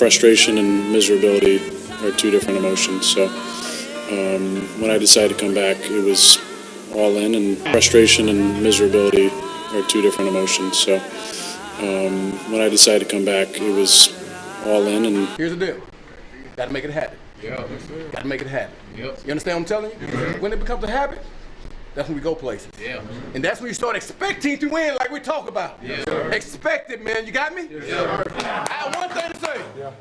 Frustration and miserability are two different emotions. So when I decided to come back, it was all in, and frustration and miserability are two different emotions. So when I decided to come back, it was all in. And here's the deal: got to make it happen. Yeah, got to make it happen. Yep. You understand what I'm telling you? Mm-hmm. When it becomes a habit, that's when we go places. Yeah. And that's when you start expecting to win, like we talk about. Yeah. Expect it, man. You got me? Yeah. I have one thing to say. Yeah.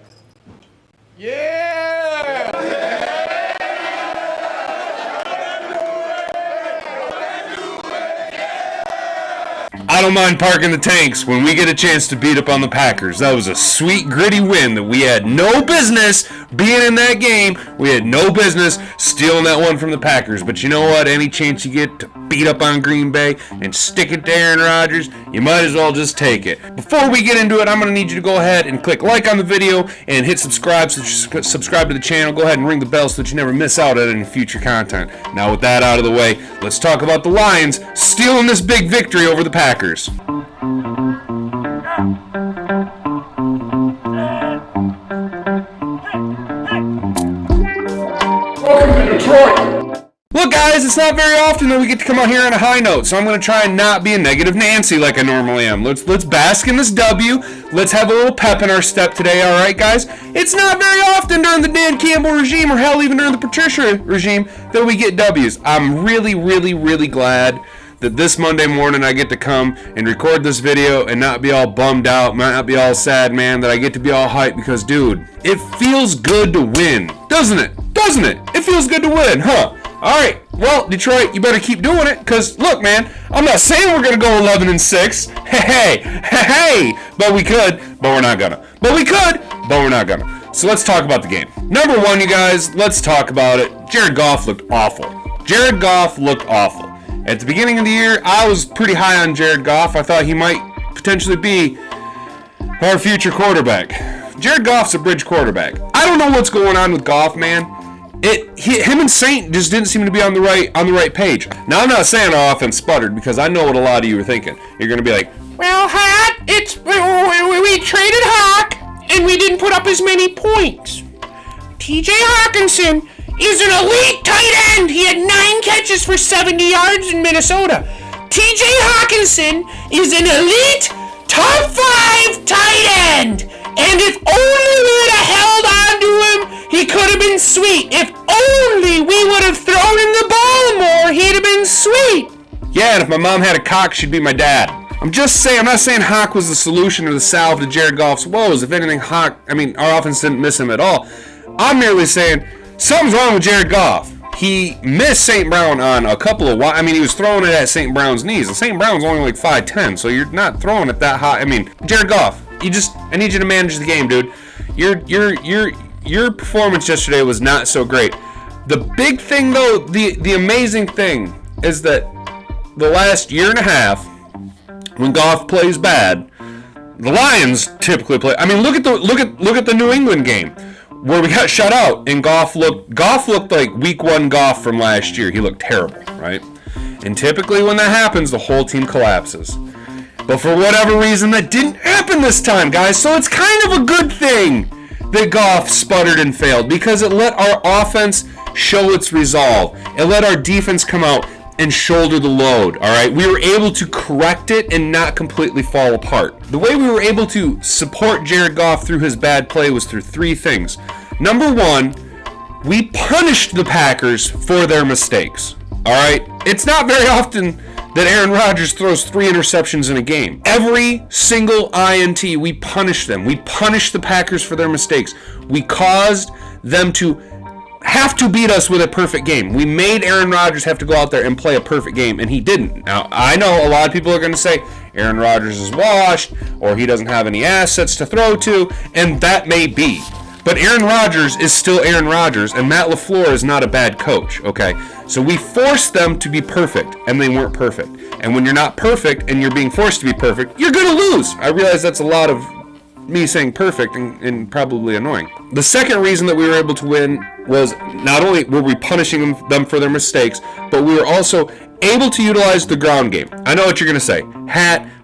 Yeah. I don't mind parking the tanks when we get a chance to beat up on the Packers. That was a sweet, gritty win that we had no business being in that game. We had no business stealing that one from the Packers. But you know what? Any chance you get to beat up on Green Bay and stick it to Aaron Rodgers, you might as well just take it. Before we get into it, I'm going to need you to go ahead and click like on the video and hit subscribe so you subscribe to the channel. Go ahead and ring the bell so that you never miss out on any future content. Now with that out of the way, let's talk about the Lions stealing this big victory over the Packers. Welcome to Detroit. Look, guys, it's not very often that we get to come out here on a high note, so I'm going to try and not be a negative Nancy like I normally am. Let's bask in this W. Let's have a little pep in our step today, all right, guys? It's not very often during the Dan Campbell regime, or hell, even during the Patricia regime, that we get W's. I'm really, really, really glad that this Monday morning I get to come and record this video and not be all bummed out, not be all sad, man, that I get to be all hyped because, dude, it feels good to win, doesn't it? Doesn't it? It feels good to win, huh? All right, well, Detroit, you better keep doing it because, look, man, I'm not saying we're going to go 11-6. Hey, but we could, but we're not going to. But we could, but we're not going to. So let's talk about the game. Number one, you guys, let's talk about it. Jared Goff looked awful. Jared Goff looked awful. At the beginning of the year, I was pretty high on Jared Goff. I thought he might potentially be our future quarterback. Jared Goff's a bridge quarterback. I don't know what's going on with Goff, man. Him and Saint just didn't seem to be on the right page. Now, I'm not saying our offense sputtered because I know what a lot of you are thinking. You're going to be like, well, Hot, we traded Hawk and we didn't put up as many points. TJ Hockinson is an elite tight end. He had 9 catches for 70 yards in Minnesota. TJ Hockinson is an elite top 5 tight end. And if only we would have held on to him, he could have been sweet. If only we would have thrown him the ball more, he'd have been sweet. Yeah, and if my mom had a cock, she'd be my dad. I'm just saying, I'm not saying Hawk was the solution or the salve to Jared Goff's woes. If anything, our offense didn't miss him at all. I'm merely saying something's wrong with Jared Goff. He missed St. Brown on a couple of... he was throwing it at St. Brown's knees. And St. Brown's only like 5'10", so you're not throwing it that high. Jared Goff, I need you to manage the game, dude. Your performance yesterday was not so great. The big thing, though, the amazing thing is that the last year and a half, when Goff plays bad, the Lions typically play... look at the New England game, where we got shut out, and Goff looked like week 1 Goff from last year. He looked terrible, right? And typically when that happens, the whole team collapses. But for whatever reason, that didn't happen this time, guys. So it's kind of a good thing that Goff sputtered and failed, because it let our offense show its resolve. It let our defense come out and shoulder the load, all right? We were able to correct it and not completely fall apart. The way we were able to support Jared Goff through his bad play was through 3 things. Number 1, we punished the Packers for their mistakes, all right? It's not very often that Aaron Rodgers throws 3 interceptions in a game. Every single INT, we punished them. We punished the Packers for their mistakes. We caused them to have to beat us with a perfect game. We made Aaron Rodgers have to go out there and play a perfect game, and he didn't. Now, I know a lot of people are going to say Aaron Rodgers is washed, or he doesn't have any assets to throw to, and that may be. But Aaron Rodgers is still Aaron Rodgers, and Matt LaFleur is not a bad coach, okay? So we forced them to be perfect, and they weren't perfect. And when you're not perfect and you're being forced to be perfect, you're going to lose. I realize that's a lot of me saying perfect and probably annoying. The second reason that we were able to win was not only were we punishing them for their mistakes, but we were also able to utilize the ground game. I know what you're going to say.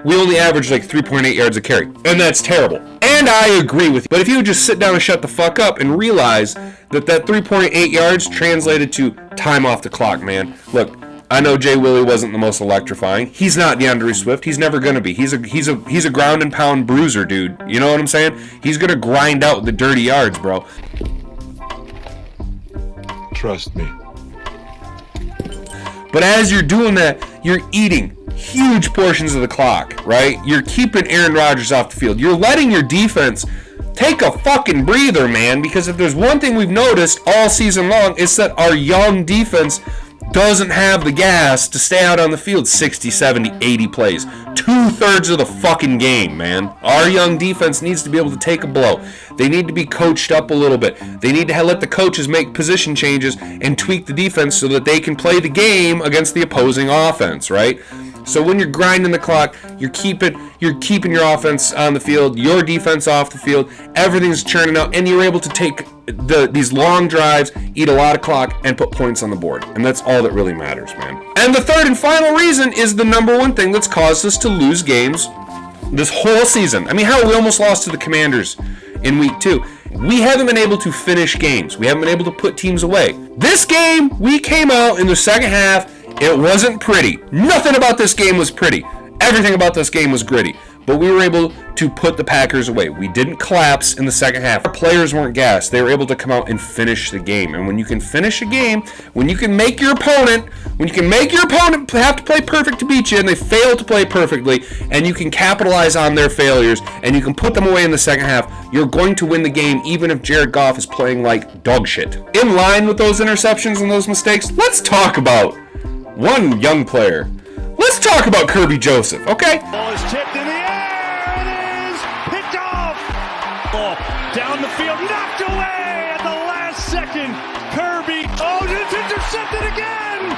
We only averaged like 3.8 yards a carry, and that's terrible. And I agree with you. But if you would just sit down and shut the fuck up and realize that 3.8 yards translated to time off the clock, man. Look, I know Jay Willie wasn't the most electrifying. He's not DeAndre Swift. He's never gonna be. He's a ground and pound bruiser, dude. You know what I'm saying? He's gonna grind out the dirty yards, bro. Trust me. But as you're doing that, you're eating huge portions of the clock, right? You're keeping Aaron Rodgers off the field. You're letting your defense take a fucking breather, man, because if there's one thing we've noticed all season long, it's that our young defense doesn't have the gas to stay out on the field 60, 70, 80 plays. 2/3 of the fucking game, man. Our young defense needs to be able to take a blow. They need to be coached up a little bit. They need to let the coaches make position changes and tweak the defense so that they can play the game against the opposing offense, right? So when you're grinding the clock, you're keeping your offense on the field, your defense off the field, everything's churning out, and you're able to take these long drives, eat a lot of clock, and put points on the board. And that's all that really matters, man. And the third and final reason is the number one thing that's caused us to lose games this whole season. I mean, hell, we almost lost to the Commanders in week 2. We haven't been able to finish games. We haven't been able to put teams away. This game, we came out in the second half. It wasn't pretty. Nothing about this game was pretty. Everything about this game was gritty. But we were able to put the Packers away. We didn't collapse in the second half. Our players weren't gassed. They were able to come out and finish the game. And when you can finish a game, when you can make your opponent have to play perfect to beat you, and they fail to play perfectly, and you can capitalize on their failures, and you can put them away in the second half, you're going to win the game even if Jared Goff is playing like dog shit. In line with those interceptions and those mistakes, let's talk about one young player. Let's talk about Kerby Joseph, okay? Ball is tipped in the air. It is picked off. Ball down the field, knocked away at the last second. Kerby, it's intercepted again.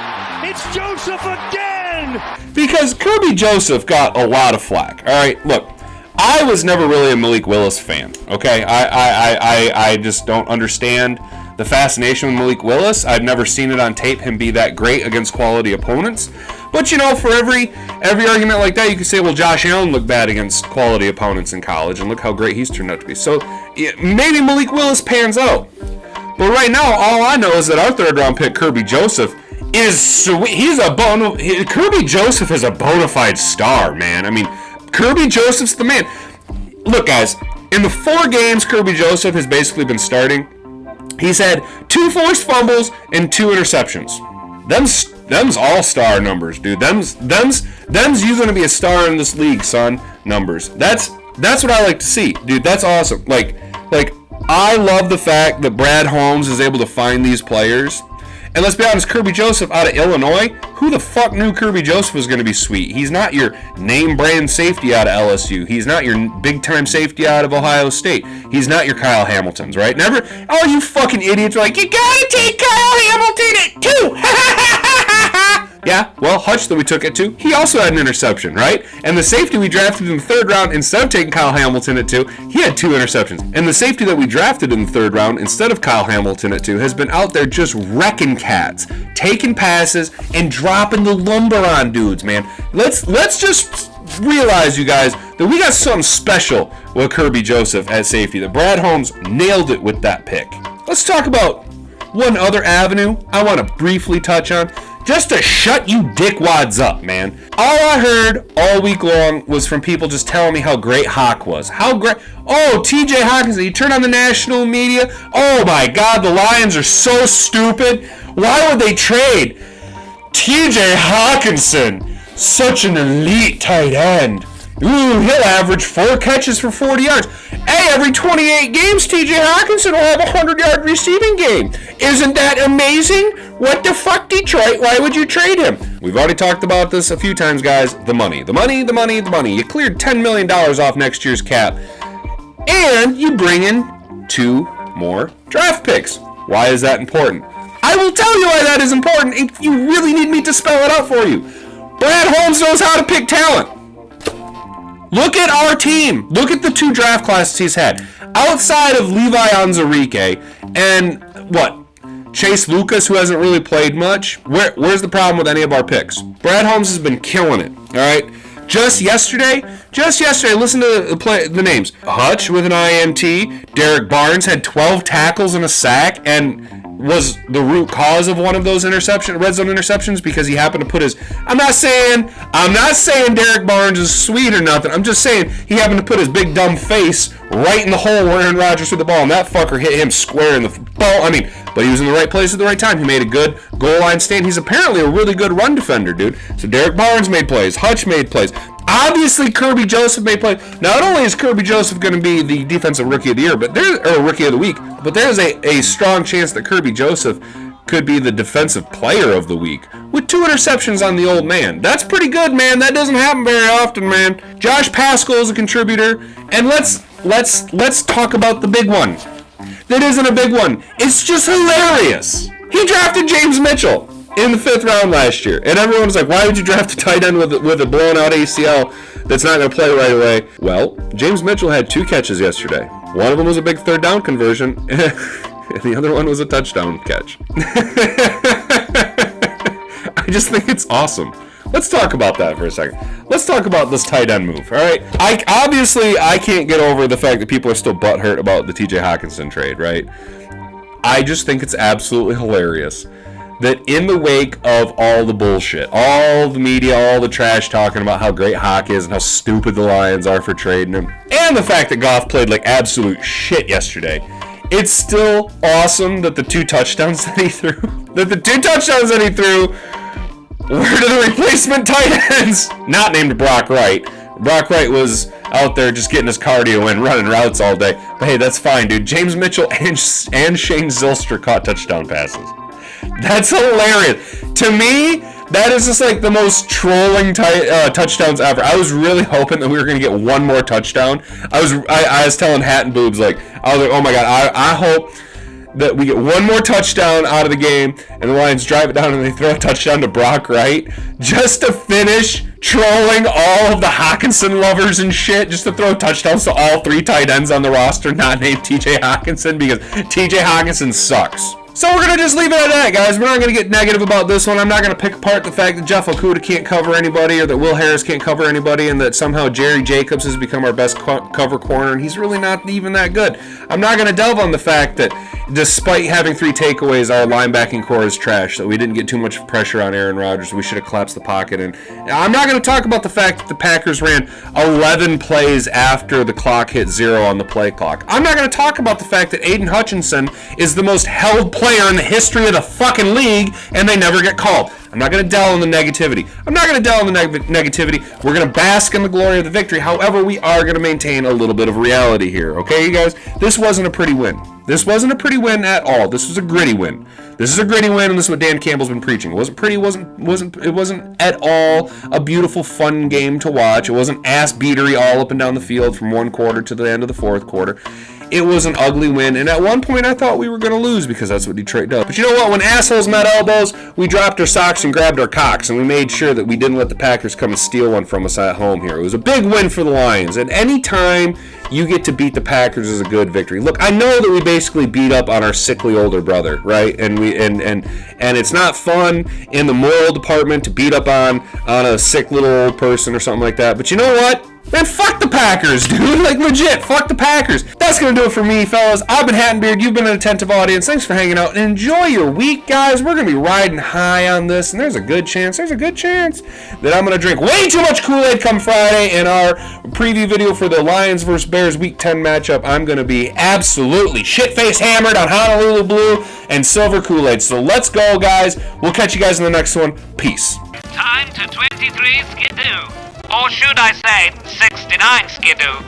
It's Joseph again. Because Kerby Joseph got a lot of flack. All right, look, I was never really a Malik Willis fan. Okay, I just don't understand the fascination with Malik Willis. I've never seen it on tape, him be that great against quality opponents. But, you know, for every argument like that, you could say, well, Josh Allen looked bad against quality opponents in college, and look how great he's turned out to be. So maybe Malik Willis pans out. But right now, all I know is that our third-round pick, Kerby Joseph, is sweet. Kerby Joseph is a bona fide star, man. I mean, Kerby Joseph's the man. Look, guys, in the 4 games Kerby Joseph has basically been starting, he's had 2 forced fumbles and 2 interceptions. Them's all-star numbers, dude. Them's you gonna be a star in this league, son. Numbers. That's what I like to see, dude. That's awesome. Like I love the fact that Brad Holmes is able to find these players. And let's be honest, Kerby Joseph out of Illinois, who the fuck knew Kerby Joseph was going to be sweet? He's not your name brand safety out of LSU. He's not your big time safety out of Ohio State. He's not your Kyle Hamiltons, right? Never. Oh, you fucking idiots are like, you gotta take Kyle Hamilton at 2. Yeah, well, Hutch that we took it to, he also had an interception, right? And the safety we drafted in the 3rd round, instead of taking Kyle Hamilton at 2, he had 2 interceptions. And the safety that we drafted in the 3rd round, instead of Kyle Hamilton at 2, has been out there just wrecking cats, taking passes, and dropping the lumber on dudes, man. Let's just realize, you guys, that we got something special with Kerby Joseph at safety. That Brad Holmes nailed it with that pick. Let's talk about one other avenue I want to briefly touch on, just to shut you dickwads up, man. All I heard all week long was from people just telling me how great Hawk was. How great. Oh, TJ Hockinson, you turn on the national media. Oh my God, the Lions are so stupid. Why would they trade TJ Hockinson? Such an elite tight end. Ooh, he'll average 4 catches for 40 yards. Hey, every 28 games, TJ Hockinson will have a 100-yard receiving game. Isn't that amazing? What the fuck, Detroit? Why would you trade him? We've already talked about this a few times, guys. The money. You cleared $10 million off next year's cap. And you bring in 2 more draft picks. Why is that important? I will tell you why that is important if you really need me to spell it out for you. Brad Holmes knows how to pick talent. Look at our team. Look at the 2 draft classes he's had. Outside of Levi Onwuzurike and Chase Lucas, who hasn't really played much, where's the problem with any of our picks? Brad Holmes has been killing it, all right? Just yesterday, listen to the names. Hutch with an INT. Derek Barnes had 12 tackles and a sack and was the root cause of one of those red zone interceptions because he happened to put his... I'm not saying Derek Barnes is sweet or nothing. I'm just saying he happened to put his big dumb face right in the hole where Aaron Rodgers threw the ball, and that fucker hit him square in the ball. But he was in the right place at the right time. He made a good goal line stand. He's apparently a really good run defender, dude. So Derek Barnes made plays. Hutch made plays. Obviously, Kerby Joseph made plays. Not only is Kerby Joseph going to be the defensive rookie of the year, or rookie of the week, but there's a strong chance that Kerby Joseph could be the defensive player of the week with 2 interceptions on the old man. That's pretty good, man. That doesn't happen very often, man. Josh Paschal is a contributor, and let's talk about the big one. That isn't a big one. It's just hilarious. He drafted James Mitchell in the 5th round last year, and everyone was like, why would you draft a tight end with a blown out ACL that's not going to play right away? Well, James Mitchell had 2 catches yesterday. One of them was a big 3rd down conversion, and the other one was a touchdown catch. I just think it's awesome. Let's talk about that for a second. Let's talk about this tight end move, all right? I can't get over the fact that people are still butthurt about the TJ Hockinson trade, right? I just think it's absolutely hilarious that in the wake of all the bullshit, all the media, all the trash talking about how great Hawk is and how stupid the Lions are for trading him, and the fact that Goff played like absolute shit yesterday, it's still awesome that the 2 touchdowns that he threw, were to the replacement tight ends, not named Brock Wright. Brock Wright was out there just getting his cardio in, running routes all day. But hey, that's fine, dude. James Mitchell and Shane Zylstra caught touchdown passes. That's hilarious. To me, that is just like the most trolling touchdowns ever. I was really hoping that we were going to get one more touchdown. I was telling Hat and Boobs, I was like, oh my God, I hope that we get one more touchdown out of the game and the Lions drive it down and they throw a touchdown to Brock Wright just to finish trolling all of the Hockinson lovers and shit, just to throw touchdowns to all 3 tight ends on the roster not named TJ Hockinson, because TJ Hockinson sucks. So we're going to just leave it at that, guys. We're not going to get negative about this one. I'm not going to pick apart the fact that Jeff Okudah can't cover anybody or that Will Harris can't cover anybody and that somehow Jerry Jacobs has become our best cover corner and he's really not even that good. I'm not going to delve on the fact that despite having 3 takeaways, our linebacking core is trash, that we didn't get too much pressure on Aaron Rodgers. We should have collapsed the pocket. And I'm not going to talk about the fact that the Packers ran 11 plays after the clock hit 0 on the play clock. I'm not going to talk about the fact that Aiden Hutchinson is the most held player in the history of the fucking league, and they never get called. I'm not going to delve in the negativity. We're going to bask in the glory of the victory. However, we are going to maintain a little bit of reality here. Okay, you guys? This wasn't a pretty win. This wasn't a pretty win at all. This was a gritty win. This is a gritty win, and this is what Dan Campbell's been preaching. It wasn't pretty. It wasn't at all a beautiful, fun game to watch. It wasn't ass-beatery all up and down the field from 1 quarter to the end of the 4th quarter. It was an ugly win, and at one point I thought we were going to lose because that's what Detroit does. But you know what? When assholes met elbows, we dropped our socks and grabbed our cocks, and we made sure that we didn't let the Packers come and steal one from us at home here. It was a big win for the Lions, and any time you get to beat the Packers is a good victory. Look, I know that we basically beat up on our sickly older brother, right? And it's not fun in the moral department to beat up on a sick little old person or something like that. But you know what? Man, fuck the Packers, dude. Like, legit, fuck the Packers. That's going to do it for me, fellas. I've been Hat and Beard. You've been an attentive audience. Thanks for hanging out. And enjoy your week, guys. We're going to be riding high on this, and there's a good chance that I'm going to drink way too much Kool-Aid come Friday in our preview video for the Lions vs. Bears Week 10 matchup. I'm going to be absolutely shit-faced hammered on Honolulu Blue and Silver Kool-Aid. So let's go, guys. We'll catch you guys in the next one. Peace. Time to 23 Skidoo. Or should I say, 69 Skidoo.